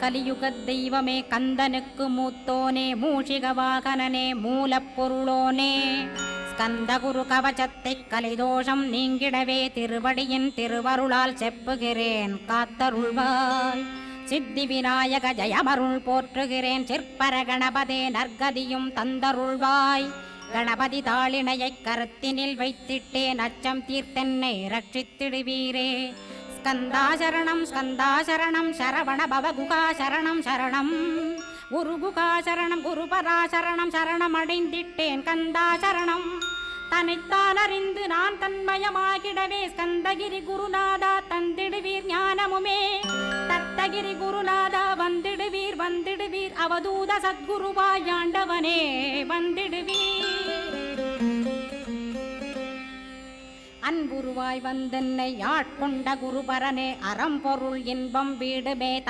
கலியுகத் தெய்வமே கந்தனுக்கு மூத்தோனே மூஷிக வாகனனே மூலப்பொருளோனே ஸ்கந்த குரு கவசத்தை கலிதோஷம் நீங்கிடவே திருவடியின் திருவருளால் செப்புகிறேன் காத்தருள்வாய் சித்தி விநாயக ஜயமருள் போற்றுகிறேன் சிற்பர கணபதே நற்கதியும் தந்தருள்வாய் கணபதி தாளினையைக் கருத்தினில் வைத்திட்டேன் அச்சம் தீர்த்தென்னை ரட்சித்திடுவீரே ஸ்கந்தாசரணம் ஸ்கந்தாசரணம் சரவண பவகுகாசரணம் சரணம் குருகுகாசரணம் குருபராசரணம் சரணமடைந்திட்டேன் கந்தாசரணம் தன்னைத்தான் அறிந்து நான் தன்மயமாகிடவே ஸ்கந்தகிரி குருநாதா தந்திடுவீர் ஞானமுமே தத்தகிரி குருநாதா வந்திடுவீர் வந்திடுவீர் அவதூத சத்குருவாயாண்டவனே வந்திடுவீர் அன்புருவாய் வந்தென்னை ஆட்கொண்ட குருபரனே அறம்பொருள் இன்பம் வீடுமே